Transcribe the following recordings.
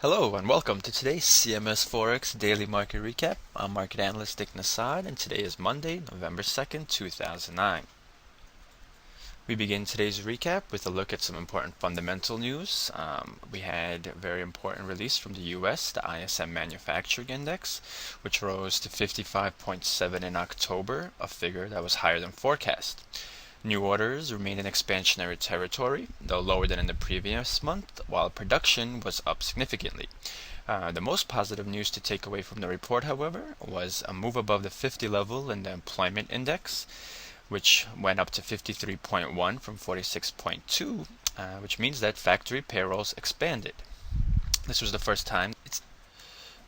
Hello and welcome to today's CMS Forex Daily Market Recap. I'm Market Analyst Dick Nassad, and today is Monday, November 2nd, 2009. We begin today's recap with a look at some important fundamental news. We had a very important release from the US, the ISM Manufacturing Index, which rose to 55.7 in October, a figure that was higher than forecast. New orders remained in expansionary territory, though lower than in the previous month, while production was up significantly. The most positive news to take away from the report, however, was a move above the 50 level in the employment index, which went up to 53.1 from 46.2, which means that factory payrolls expanded. This was the first time.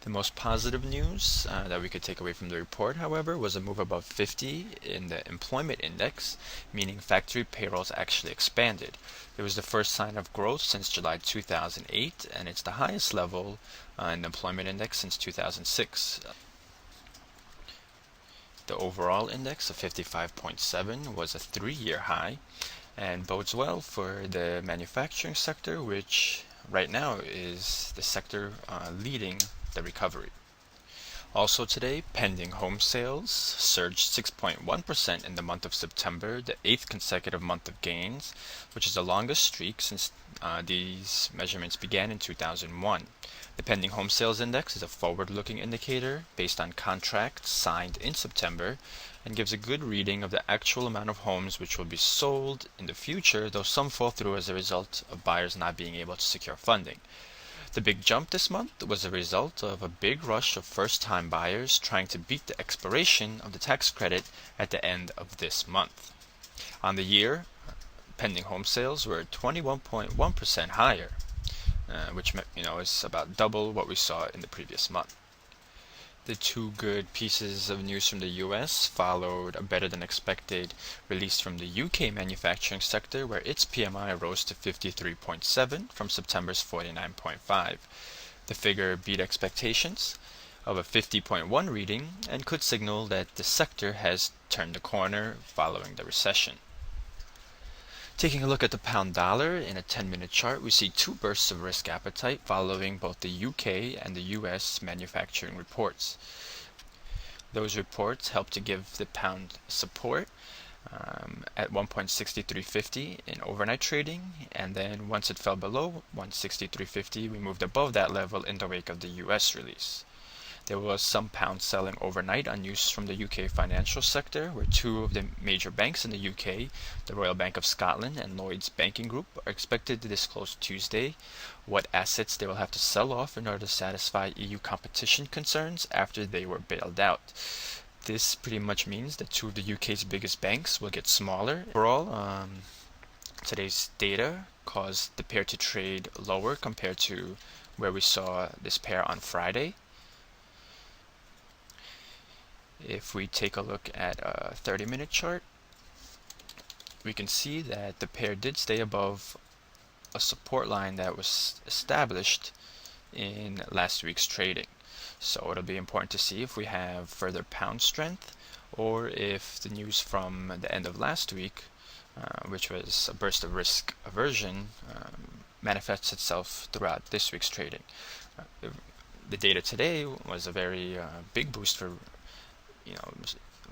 The most positive news that we could take away from the report, however, was a move above 50 in the employment index, meaning factory payrolls actually expanded. It was the first sign of growth since July 2008, and it's the highest level in the employment index since 2006. The overall index of 55.7 was a 3-year high and bodes well for the manufacturing sector, which right now is the sector leading the recovery. Also today, pending home sales surged 6.1% in the month of September, the 8th consecutive month of gains, which is the longest streak since these measurements began in 2001. The pending home sales index is a forward-looking indicator based on contracts signed in September and gives a good reading of the actual amount of homes which will be sold in the future, though some fall through as a result of buyers not being able to secure funding. The big jump this month was a result of a big rush of first-time buyers trying to beat the expiration of the tax credit at the end of this month. On the year, pending home sales were 21.1% higher, which is about double what we saw in the previous month. The two good pieces of news from the US followed a better than expected release from the UK manufacturing sector, where its PMI rose to 53.7 from September's 49.5. The figure beat expectations of a 50.1 reading and could signal that the sector has turned the corner following the recession. Taking a look at the pound dollar in a 10-minute chart, we see two bursts of risk appetite following both the UK and the US manufacturing reports. Those reports helped to give the pound support at 1.6350 in overnight trading, and then once it fell below 163.50, we moved above that level in the wake of the US release. There was some pound selling overnight on news from the UK financial sector, where two of the major banks in the UK, the Royal Bank of Scotland and Lloyds Banking Group, are expected to disclose Tuesday what assets they will have to sell off in order to satisfy EU competition concerns after they were bailed out. This pretty much means that two of the UK's biggest banks will get smaller. Overall, today's data caused the pair to trade lower compared to where we saw this pair on Friday. If we take a look at a 30-minute chart, we can see that the pair did stay above a support line that was established in last week's trading. So it'll be important to see if we have further pound strength, or if the news from the end of last week, which was a burst of risk aversion, manifests itself throughout this week's trading. The data today was a very big boost for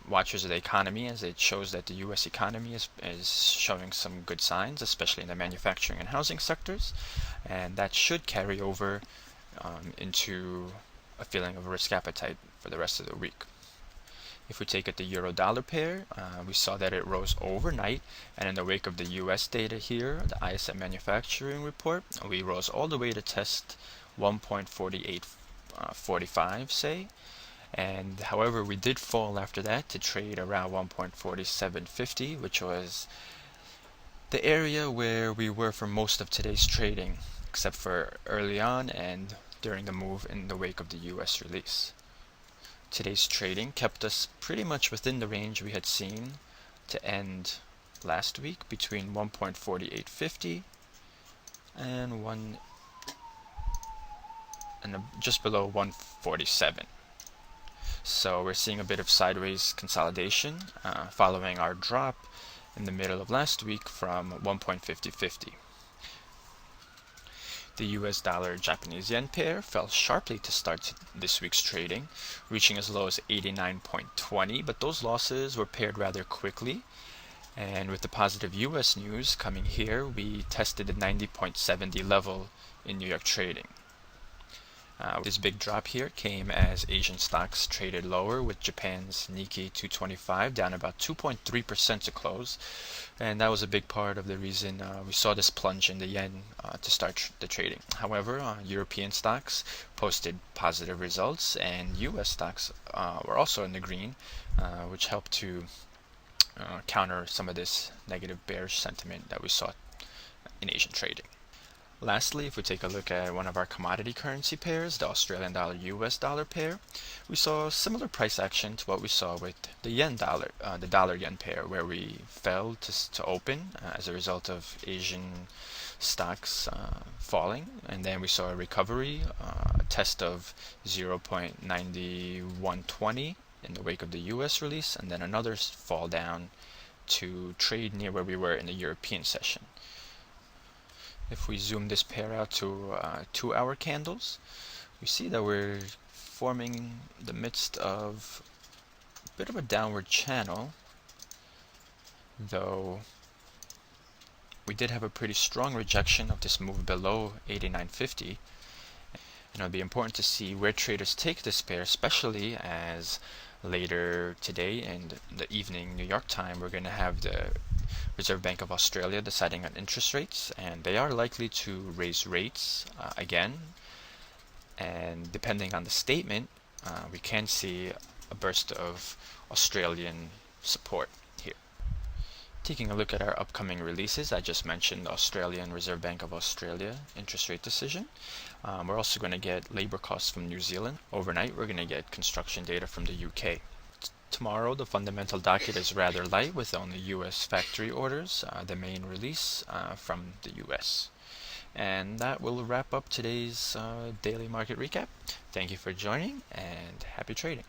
watchers of the economy, as it shows that the U.S. economy is showing some good signs, especially in the manufacturing and housing sectors, and that should carry over into a feeling of risk appetite for the rest of the week. If we take at the euro-dollar pair, we saw that it rose overnight, and in the wake of the U.S. data here, the ISM manufacturing report, we rose all the way to test 1.4845, say. And however, we did fall after that to trade around 1.4750, which was the area where we were for most of today's trading, except for early on and during the move in the wake of the US release. Today's trading kept us pretty much within the range we had seen to end last week, between 1.4850 and just below 147. So we're seeing a bit of sideways consolidation following our drop in the middle of last week from 1.5050. The US dollar Japanese yen pair fell sharply to start this week's trading, reaching as low as 89.20, but those losses were paired rather quickly. And with the positive US news coming here, we tested the 90.70 level in New York trading. This big drop here came as Asian stocks traded lower, with Japan's Nikkei 225 down about 2.3% to close. And that was a big part of the reason we saw this plunge in the yen to start the trading. However, European stocks posted positive results, and US stocks were also in the green, which helped to counter some of this negative bearish sentiment that we saw in Asian trading. Lastly, if we take a look at one of our commodity currency pairs, the Australian dollar US dollar pair, we saw similar price action to what we saw with the the dollar yen pair, where we fell to open as a result of Asian stocks falling, and then we saw a recovery, a test of 0.9120 in the wake of the US release, and then another fall down to trade near where we were in the European session. If we zoom this pair out to 2-hour candles, we see that we're forming the midst of a bit of a downward channel, though we did have a pretty strong rejection of this move below 89.50. And it'll be important to see where traders take this pair, especially as later today in the evening New York time, we're going to have the Reserve Bank of Australia deciding on interest rates, and they are likely to raise rates again. And depending on the statement, we can see a burst of Australian support here. Taking a look at our upcoming releases, I just mentioned the Australian Reserve Bank of Australia interest rate decision. We're also going to get labor costs from New Zealand. Overnight, we're going to get construction data from the UK. Tomorrow, the fundamental docket is rather light, with only US factory orders, the main release from the US. And that will wrap up today's daily market recap. Thank you for joining, and happy trading.